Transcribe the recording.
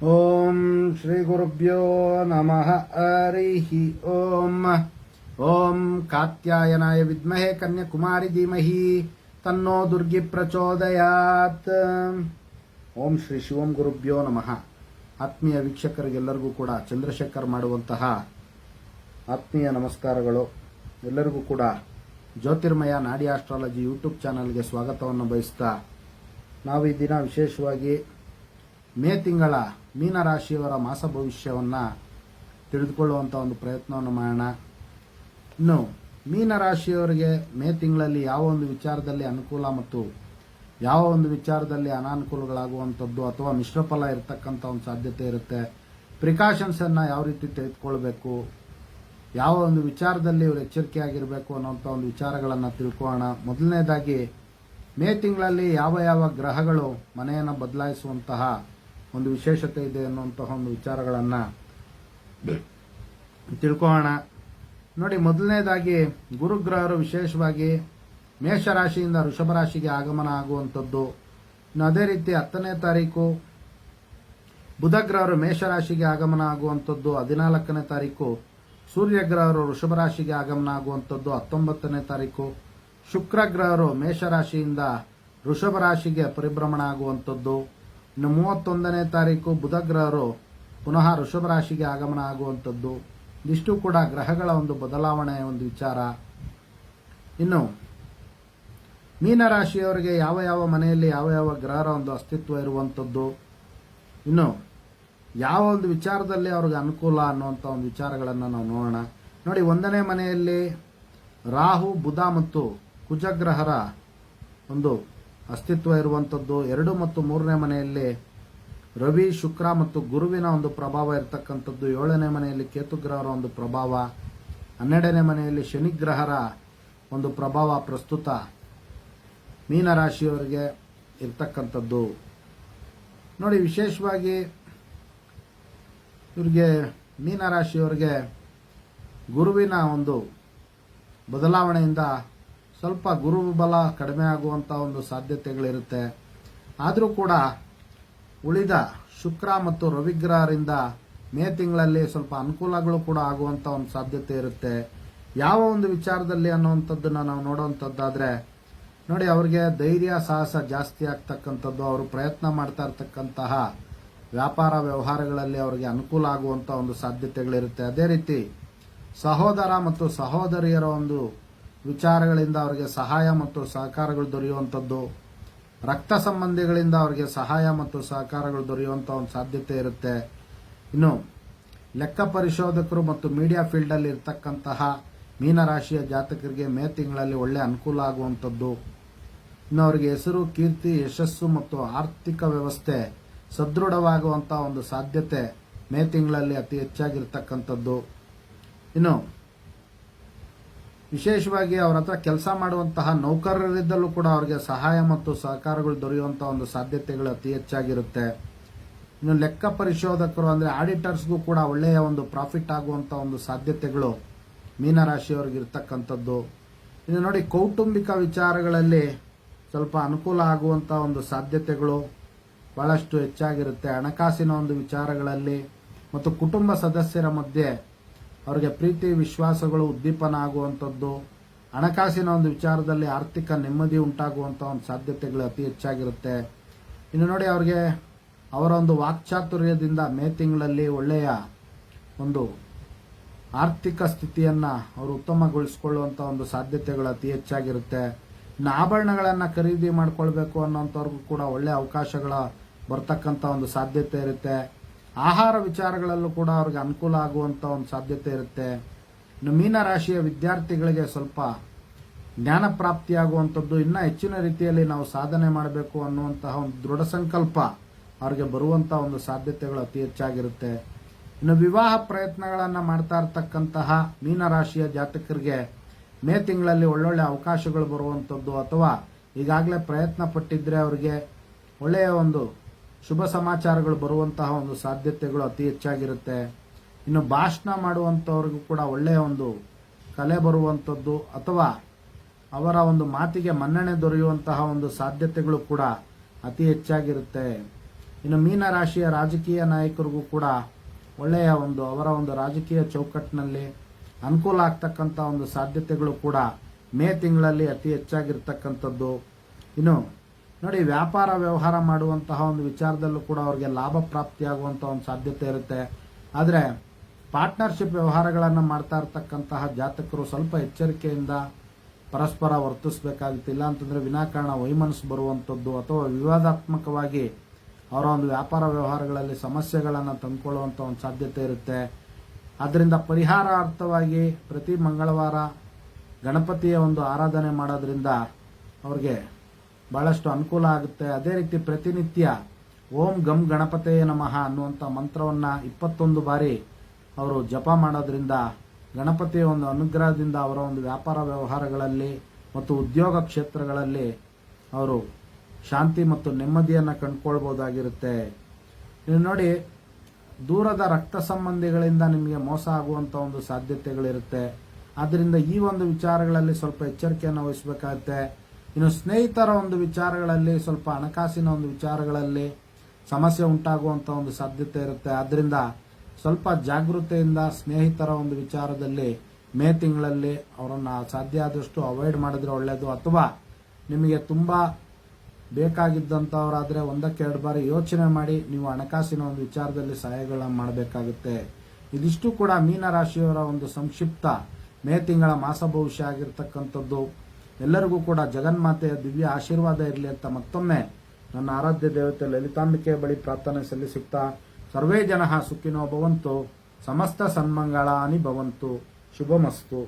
ಓಂ ಶ್ರೀ ಗುರುಭ್ಯೋ ನಮಃ ಹರಿಃ ಓಂ. ಓಂ ಕಾತ್ಯಾಯನಾಯ ವಿದ್ಮಹೇ ಕನ್ಯಾಕುಮಾರಿ ಧೀಮಹಿ ತನ್ನೋ ದುರ್ಗಿ ಪ್ರಚೋದಯಾತ್. ಓಂ ಶ್ರೀ ಶಿವಂ ಗುರುಭ್ಯೋ ನಮಃ. ಆತ್ಮೀಯ ವೀಕ್ಷಕರಿಗೆಲ್ಲರಿಗೂ ಕೂಡ ಚಂದ್ರಶೇಖರ್ ಮಾಡುವಂತಹ ಆತ್ಮೀಯ ನಮಸ್ಕಾರಗಳು. ಎಲ್ಲರಿಗೂ ಕೂಡ ಜ್ಯೋತಿರ್ಮಯ ನಾಡಿ ಆಸ್ಟ್ರಾಲಜಿ ಯೂಟ್ಯೂಬ್ ಚಾನಲ್ಗೆ ಸ್ವಾಗತವನ್ನು ಬಯಸ್ತಾ, ನಾವು ಈ ದಿನ ವಿಶೇಷವಾಗಿ ಮೇ ತಿಂಗಳ ಮೀನರಾಶಿಯವರ ಮಾಸ ಭವಿಷ್ಯವನ್ನು ತಿಳಿದುಕೊಳ್ಳುವಂಥ ಒಂದು ಪ್ರಯತ್ನವನ್ನು ಮಾಡೋಣ. ಇನ್ನು ಮೀನರಾಶಿಯವರಿಗೆ ಮೇ ತಿಂಗಳಲ್ಲಿ ಯಾವ ಒಂದು ವಿಚಾರದಲ್ಲಿ ಅನುಕೂಲ ಮತ್ತು ಯಾವ ಒಂದು ವಿಚಾರದಲ್ಲಿ ಅನಾನುಕೂಲಗಳಾಗುವಂಥದ್ದು ಅಥವಾ ಮಿಶ್ರ ಫಲ ಇರತಕ್ಕಂಥ ಒಂದು ಸಾಧ್ಯತೆ ಇರುತ್ತೆ. ಪ್ರಿಕಾಷನ್ಸನ್ನು ಯಾವ ರೀತಿ ತೆಗೆದುಕೊಳ್ಬೇಕು, ಯಾವ ಒಂದು ವಿಚಾರದಲ್ಲಿ ಇವರು ಎಚ್ಚರಿಕೆಯಾಗಿರಬೇಕು ಅನ್ನೋಂಥ ಒಂದು ವಿಚಾರಗಳನ್ನು ತಿಳ್ಕೊಳ್ಳೋಣ. ಮೊದಲನೇದಾಗಿ ಮೇ ತಿಂಗಳಲ್ಲಿ ಯಾವ ಯಾವ ಗ್ರಹಗಳು ಮನೆಯನ್ನು ಬದಲಾಯಿಸುವಂತಹ ಒಂದು ವಿಶೇಷತೆ ಇದೆ ಅನ್ನುವಂತಹ ಒಂದು ವಿಚಾರಗಳನ್ನು ತಿಳ್ಕೊಳ್ಳೋಣ. ನೋಡಿ, ಮೊದಲನೇದಾಗಿ ಗುರುಗ್ರಹರು ವಿಶೇಷವಾಗಿ ಮೇಷರಾಶಿಯಿಂದ ವೃಷಭ ರಾಶಿಗೆ ಆಗಮನ ಆಗುವಂಥದ್ದು. ಇನ್ನು ಅದೇ ರೀತಿ 10ನೇ ತಾರೀಕು ಬುಧಗ್ರಹರು ಮೇಷರಾಶಿಗೆ ಆಗಮನ ಆಗುವಂಥದ್ದು. 14ನೇ ತಾರೀಕು ಸೂರ್ಯಗ್ರಹರು ವೃಷಭ ರಾಶಿಗೆ ಆಗಮನ ಆಗುವಂಥದ್ದು. 19ನೇ ತಾರೀಕು ಶುಕ್ರಗ್ರಹರು ಮೇಷರಾಶಿಯಿಂದ ವೃಷಭ ರಾಶಿಗೆ ಪರಿಭ್ರಮಣ ಆಗುವಂಥದ್ದು. ಇನ್ನು 31ನೇ ತಾರೀಕು ಬುಧಗ್ರಹರು ಪುನಃ ವೃಷಭ ರಾಶಿಗೆ ಆಗಮನ ಆಗುವಂಥದ್ದು. ಇದಿಷ್ಟು ಕೂಡ ಗ್ರಹಗಳ ಒಂದು ಬದಲಾವಣೆಯ ಒಂದು ವಿಚಾರ. ಇನ್ನು ಮೀನರಾಶಿಯವರಿಗೆ ಯಾವ ಯಾವ ಮನೆಯಲ್ಲಿ ಯಾವ ಯಾವ ಗ್ರಹರ ಒಂದು ಅಸ್ತಿತ್ವ ಇರುವಂಥದ್ದು, ಇನ್ನು ಯಾವ ಒಂದು ವಿಚಾರದಲ್ಲಿ ಅವ್ರಿಗೆ ಅನುಕೂಲ ಅನ್ನುವಂಥ ಒಂದು ವಿಚಾರಗಳನ್ನು ನಾವು ನೋಡೋಣ. ನೋಡಿ, 1ನೇ ಮನೆಯಲ್ಲಿ ರಾಹು, ಬುಧ ಮತ್ತು ಕುಜಗ್ರಹರ ಒಂದು ಅಸ್ತಿತ್ವ ಇರುವಂಥದ್ದು. 2 ಮತ್ತು 3ನೇ ಮನೆಯಲ್ಲಿ ರವಿ, ಶುಕ್ರ ಮತ್ತು ಗುರುವಿನ ಒಂದು ಪ್ರಭಾವ ಇರತಕ್ಕಂಥದ್ದು. 7ನೇ ಮನೆಯಲ್ಲಿ ಕೇತುಗ್ರಹರ ಒಂದು ಪ್ರಭಾವ. 12ನೇ ಮನೆಯಲ್ಲಿ ಶನಿಗ್ರಹರ ಒಂದು ಪ್ರಭಾವ ಪ್ರಸ್ತುತ ಮೀನರಾಶಿಯವರಿಗೆ ಇರ್ತಕ್ಕಂಥದ್ದು. ನೋಡಿ, ವಿಶೇಷವಾಗಿ ಇವರಿಗೆ ಮೀನರಾಶಿಯವರಿಗೆ ಗುರುವಿನ ಒಂದು ಬದಲಾವಣೆಯಿಂದ ಸ್ವಲ್ಪ ಗುರುಬಲ ಕಡಿಮೆ ಆಗುವಂಥ ಒಂದು ಸಾಧ್ಯತೆಗಳಿರುತ್ತೆ. ಆದರೂ ಕೂಡ ಉಳಿದ ಶುಕ್ರ ಮತ್ತು ರವಿಗ್ರಹರಿಂದ ಮೇ ತಿಂಗಳಲ್ಲಿ ಸ್ವಲ್ಪ ಅನುಕೂಲಗಳು ಕೂಡ ಆಗುವಂಥ ಒಂದು ಸಾಧ್ಯತೆ ಇರುತ್ತೆ. ಯಾವ ಒಂದು ವಿಚಾರದಲ್ಲಿ ಅನ್ನುವಂಥದ್ದನ್ನು ನಾವು ನೋಡುವಂಥದ್ದಾದರೆ, ನೋಡಿ, ಅವ್ರಿಗೆ ಧೈರ್ಯ ಸಾಹಸ ಜಾಸ್ತಿ ಆಗ್ತಕ್ಕಂಥದ್ದು. ಅವರು ಪ್ರಯತ್ನ ಮಾಡ್ತಾ ಇರ್ತಕ್ಕಂತಹ ವ್ಯಾಪಾರ ವ್ಯವಹಾರಗಳಲ್ಲಿ ಅವರಿಗೆ ಅನುಕೂಲ ಆಗುವಂಥ ಒಂದು ಸಾಧ್ಯತೆಗಳಿರುತ್ತೆ. ಅದೇ ರೀತಿ ಸಹೋದರ ಮತ್ತು ಸಹೋದರಿಯರ ಒಂದು ವಿಚಾರಗಳಿಂದ ಅವರಿಗೆ ಸಹಾಯ ಮತ್ತು ಸಹಕಾರಗಳು ದೊರೆಯುವಂಥದ್ದು. ರಕ್ತ ಸಂಬಂಧಿಗಳಿಂದ ಅವರಿಗೆ ಸಹಾಯ ಮತ್ತು ಸಹಕಾರಗಳು ದೊರೆಯುವಂಥ ಒಂದು ಸಾಧ್ಯತೆ ಇರುತ್ತೆ. ಇನ್ನು ಲೆಕ್ಕ ಪರಿಶೋಧಕರು ಮತ್ತು ಮೀಡಿಯಾ ಫೀಲ್ಡಲ್ಲಿ ಇರ್ತಕ್ಕಂತಹ ಮೀನರಾಶಿಯ ಜಾತಕರಿಗೆ ಮೇ ತಿಂಗಳಲ್ಲಿ ಒಳ್ಳೆ ಅನುಕೂಲ ಆಗುವಂಥದ್ದು. ಇನ್ನು ಅವರಿಗೆ ಹೆಸರು, ಕೀರ್ತಿ, ಯಶಸ್ಸು ಮತ್ತು ಆರ್ಥಿಕ ವ್ಯವಸ್ಥೆ ಸದೃಢವಾಗುವಂಥ ಒಂದು ಸಾಧ್ಯತೆ ಮೇ ತಿಂಗಳಲ್ಲಿ ಅತಿ ಹೆಚ್ಚಾಗಿರ್ತಕ್ಕಂಥದ್ದು. ಇನ್ನು ವಿಶೇಷವಾಗಿ ಅವರ ಹತ್ರ ಕೆಲಸ ಮಾಡುವಂತಹ ನೌಕರರಿದ್ದಲ್ಲೂ ಕೂಡ ಅವರಿಗೆ ಸಹಾಯ ಮತ್ತು ಸಹಕಾರಗಳು ದೊರೆಯುವಂಥ ಒಂದು ಸಾಧ್ಯತೆಗಳು ಅತಿ ಹೆಚ್ಚಾಗಿರುತ್ತೆ. ಇನ್ನು ಲೆಕ್ಕ ಪರಿಶೋಧಕರು ಅಂದರೆ ಆಡಿಟರ್ಸ್ಗೂ ಕೂಡ ಒಳ್ಳೆಯ ಒಂದು ಪ್ರಾಫಿಟ್ ಆಗುವಂಥ ಒಂದು ಸಾಧ್ಯತೆಗಳು ಮೀನರಾಶಿಯವರಿಗೆ ಇರ್ತಕ್ಕಂಥದ್ದು. ಇನ್ನು ನೋಡಿ, ಕೌಟುಂಬಿಕ ವಿಚಾರಗಳಲ್ಲಿ ಸ್ವಲ್ಪ ಅನುಕೂಲ ಆಗುವಂಥ ಒಂದು ಸಾಧ್ಯತೆಗಳು ಬಹಳಷ್ಟು ಹೆಚ್ಚಾಗಿರುತ್ತೆ. ಹಣಕಾಸಿನ ಒಂದು ವಿಚಾರಗಳಲ್ಲಿ ಮತ್ತು ಕುಟುಂಬ ಸದಸ್ಯರ ಮಧ್ಯೆ ಅವರಿಗೆ ಪ್ರೀತಿ ವಿಶ್ವಾಸಗಳು ಉದ್ದೀಪನ ಆಗುವಂಥದ್ದು. ಹಣಕಾಸಿನ ಒಂದು ವಿಚಾರದಲ್ಲಿ ಆರ್ಥಿಕ ನೆಮ್ಮದಿ ಉಂಟಾಗುವಂಥ ಒಂದು ಸಾಧ್ಯತೆಗಳು ಅತಿ ಹೆಚ್ಚಾಗಿರುತ್ತೆ. ಇನ್ನು ನೋಡಿ, ಅವರಿಗೆ ಅವರ ಒಂದು ವಾಕ್ಚಾತುರ್ಯದಿಂದ ಮೇ ತಿಂಗಳಲ್ಲಿ ಒಳ್ಳೆಯ ಒಂದು ಆರ್ಥಿಕ ಸ್ಥಿತಿಯನ್ನು ಅವರು ಉತ್ತಮಗೊಳಿಸಿಕೊಳ್ಳುವಂಥ ಒಂದು ಸಾಧ್ಯತೆಗಳು ಅತಿ ಹೆಚ್ಚಾಗಿರುತ್ತೆ. ಇನ್ನು ಆಭರಣಗಳನ್ನು ಖರೀದಿ ಮಾಡ್ಕೊಳ್ಬೇಕು ಅನ್ನೋಂಥವ್ರಿಗೂ ಕೂಡ ಒಳ್ಳೆಯ ಅವಕಾಶಗಳ ಬರ್ತಕ್ಕಂಥ ಒಂದು ಸಾಧ್ಯತೆ ಇರುತ್ತೆ. ಆಹಾರ ವಿಚಾರಗಳಲ್ಲೂ ಕೂಡ ಅವ್ರಿಗೆ ಅನುಕೂಲ ಆಗುವಂಥ ಒಂದು ಸಾಧ್ಯತೆ ಇರುತ್ತೆ. ಇನ್ನು ಮೀನರಾಶಿಯ ವಿದ್ಯಾರ್ಥಿಗಳಿಗೆ ಸ್ವಲ್ಪ ಜ್ಞಾನ ಪ್ರಾಪ್ತಿಯಾಗುವಂಥದ್ದು, ಇನ್ನೂ ಹೆಚ್ಚಿನ ರೀತಿಯಲ್ಲಿ ನಾವು ಸಾಧನೆ ಮಾಡಬೇಕು ಅನ್ನುವಂತಹ ಒಂದು ದೃಢ ಸಂಕಲ್ಪ ಅವ್ರಿಗೆ ಬರುವಂಥ ಒಂದು ಸಾಧ್ಯತೆಗಳು ಅತಿ ಹೆಚ್ಚಾಗಿರುತ್ತೆ. ಇನ್ನು ವಿವಾಹ ಪ್ರಯತ್ನಗಳನ್ನು ಮಾಡ್ತಾ ಇರ್ತಕ್ಕಂತಹ ಮೀನರಾಶಿಯ ಜಾತಕರಿಗೆ ಮೇ ತಿಂಗಳಲ್ಲಿ ಒಳ್ಳೊಳ್ಳೆ ಅವಕಾಶಗಳು ಬರುವಂಥದ್ದು, ಅಥವಾ ಈಗಾಗಲೇ ಪ್ರಯತ್ನ ಪಟ್ಟಿದ್ರೆ ಅವರಿಗೆ ಒಳ್ಳೆಯ ಒಂದು ಶುಭ ಸಮಾಚಾರಗಳು ಬರುವಂತಹ ಒಂದು ಸಾಧ್ಯತೆಗಳು ಅತಿ ಹೆಚ್ಚಾಗಿರುತ್ತೆ. ಇನ್ನು ಭಾಷಣ ಮಾಡುವಂಥವ್ರಿಗೂ ಕೂಡ ಒಳ್ಳೆಯ ಒಂದು ಕಲೆ ಬರುವಂಥದ್ದು, ಅಥವಾ ಅವರ ಒಂದು ಮಾತಿಗೆ ಮನ್ನಣೆ ದೊರೆಯುವಂತಹ ಒಂದು ಸಾಧ್ಯತೆಗಳು ಕೂಡ ಅತಿ ಹೆಚ್ಚಾಗಿರುತ್ತೆ. ಇನ್ನು ಮೀನರಾಶಿಯ ರಾಜಕೀಯ ನಾಯಕರಿಗೂ ಕೂಡ ಒಳ್ಳೆಯ ಅವರ ಒಂದು ರಾಜಕೀಯ ಚೌಕಟ್ಟಿನಲ್ಲಿ ಅನುಕೂಲ ಆಗ್ತಕ್ಕಂಥ ಒಂದು ಸಾಧ್ಯತೆಗಳು ಕೂಡ ಮೇ ತಿಂಗಳಲ್ಲಿ ಅತಿ ಹೆಚ್ಚಾಗಿರ್ತಕ್ಕಂಥದ್ದು. ಇನ್ನು ನೋಡಿ, ವ್ಯಾಪಾರ ವ್ಯವಹಾರ ಮಾಡುವಂತಹ ಒಂದು ವಿಚಾರದಲ್ಲೂ ಕೂಡ ಅವರಿಗೆ ಲಾಭ ಪ್ರಾಪ್ತಿಯಾಗುವಂಥ ಒಂದು ಸಾಧ್ಯತೆ ಇರುತ್ತೆ. ಆದರೆ ಪಾರ್ಟ್ನರ್ಶಿಪ್ ವ್ಯವಹಾರಗಳನ್ನು ಮಾಡ್ತಾ ಇರತಕ್ಕಂತಹ ಜಾತಕರು ಸ್ವಲ್ಪ ಎಚ್ಚರಿಕೆಯಿಂದ ಪರಸ್ಪರ ವರ್ತಿಸಬೇಕಾಗುತ್ತೆ. ಇಲ್ಲ ಅಂತಂದ್ರೆ ವಿನಾಕಾರಣ ವೈಮನಸ್ಸು ಬರುವಂಥದ್ದು ಅಥವಾ ವಿವಾದಾತ್ಮಕವಾಗಿ ಅವರ ಒಂದು ವ್ಯಾಪಾರ ವ್ಯವಹಾರಗಳಲ್ಲಿ ಸಮಸ್ಯೆಗಳನ್ನು ತಂದುಕೊಳ್ಳುವಂಥ ಒಂದು ಸಾಧ್ಯತೆ ಇರುತ್ತೆ. ಆದ್ದರಿಂದ ಪರಿಹಾರಾರ್ಥವಾಗಿ ಪ್ರತಿ ಮಂಗಳವಾರ ಗಣಪತಿಯ ಒಂದು ಆರಾಧನೆ ಮಾಡೋದ್ರಿಂದ ಅವ್ರಿಗೆ ಬಹಳಷ್ಟು ಅನುಕೂಲ ಆಗುತ್ತೆ. ಅದೇ ರೀತಿ ಪ್ರತಿನಿತ್ಯ ಓಂ ಗಂ ಗಣಪತೆಯೇ ನಮಃ ಅನ್ನುವಂಥ ಮಂತ್ರವನ್ನು 21 ಬಾರಿ ಅವರು ಜಪ ಮಾಡೋದ್ರಿಂದ ಗಣಪತಿಯ ಒಂದು ಅನುಗ್ರಹದಿಂದ ಅವರ ಒಂದು ವ್ಯಾಪಾರ ವ್ಯವಹಾರಗಳಲ್ಲಿ ಮತ್ತು ಉದ್ಯೋಗ ಕ್ಷೇತ್ರಗಳಲ್ಲಿ ಅವರು ಶಾಂತಿ ಮತ್ತು ನೆಮ್ಮದಿಯನ್ನು ಕಂಡುಕೊಳ್ಬಹುದಾಗಿರುತ್ತೆ. ಇನ್ನು ನೋಡಿ, ದೂರದ ರಕ್ತ ಸಂಬಂಧಿಗಳಿಂದ ನಿಮಗೆ ಮೋಸ ಆಗುವಂಥ ಒಂದು ಸಾಧ್ಯತೆಗಳಿರುತ್ತೆ. ಆದ್ದರಿಂದ ಈ ಒಂದು ವಿಚಾರಗಳಲ್ಲಿ ಸ್ವಲ್ಪ ಎಚ್ಚರಿಕೆಯನ್ನು ವಹಿಸಬೇಕಾಗುತ್ತೆ. ಇನ್ನು ಸ್ನೇಹಿತರ ಒಂದು ವಿಚಾರಗಳಲ್ಲಿ ಸ್ವಲ್ಪ ಹಣಕಾಸಿನ ಒಂದು ವಿಚಾರಗಳಲ್ಲಿ ಸಮಸ್ಯೆ ಉಂಟಾಗುವಂಥ ಒಂದು ಸಾಧ್ಯತೆ ಇರುತ್ತೆ. ಆದ್ದರಿಂದ ಸ್ವಲ್ಪ ಜಾಗೃತೆಯಿಂದ ಸ್ನೇಹಿತರ ಒಂದು ವಿಚಾರದಲ್ಲಿ ಮೇ ತಿಂಗಳಲ್ಲಿ ಅವರನ್ನು ಸಾಧ್ಯ ಆದಷ್ಟು ಅವಾಯ್ಡ್ ಮಾಡಿದ್ರೆ ಒಳ್ಳೆಯದು. ಅಥವಾ ನಿಮಗೆ ತುಂಬ ಬೇಕಾಗಿದ್ದಂಥವರಾದರೆ 1-2 ಬಾರಿ ಯೋಚನೆ ಮಾಡಿ ನೀವು ಹಣಕಾಸಿನ ಒಂದು ವಿಚಾರದಲ್ಲಿ ಸಹಾಯಗಳನ್ನ ಮಾಡಬೇಕಾಗುತ್ತೆ. ಇದಿಷ್ಟು ಕೂಡ ಮೀನರಾಶಿಯವರ ಒಂದು ಸಂಕ್ಷಿಪ್ತ ಮೇ ತಿಂಗಳ ಮಾಸ ಭವಿಷ್ಯ ಆಗಿರ್ತಕ್ಕಂಥದ್ದು. ಎಲ್ಲರಿಗೂ ಕೂಡ ಜಗನ್ಮಾತೆಯ ದಿವ್ಯ ಆಶೀರ್ವಾದ ಇರಲಿ ಅಂತ ಮತ್ತೊಮ್ಮೆ ನನ್ನ ಆರಾಧ್ಯ ದೇವತೆ ಲಲಿತಾಂಬಿಕೆಯ ಬಳಿ ಪ್ರಾರ್ಥನೆ ಸಲ್ಲಿಸುತ್ತಾ, ಸರ್ವೇ ಜನಃ ಸುಖಿನೋ ಭವಂತು, ಸಮಸ್ತ ಸನ್ಮಂಗಳಾನಿ ಭವಂತು, ಶುಭಮಸ್ತು.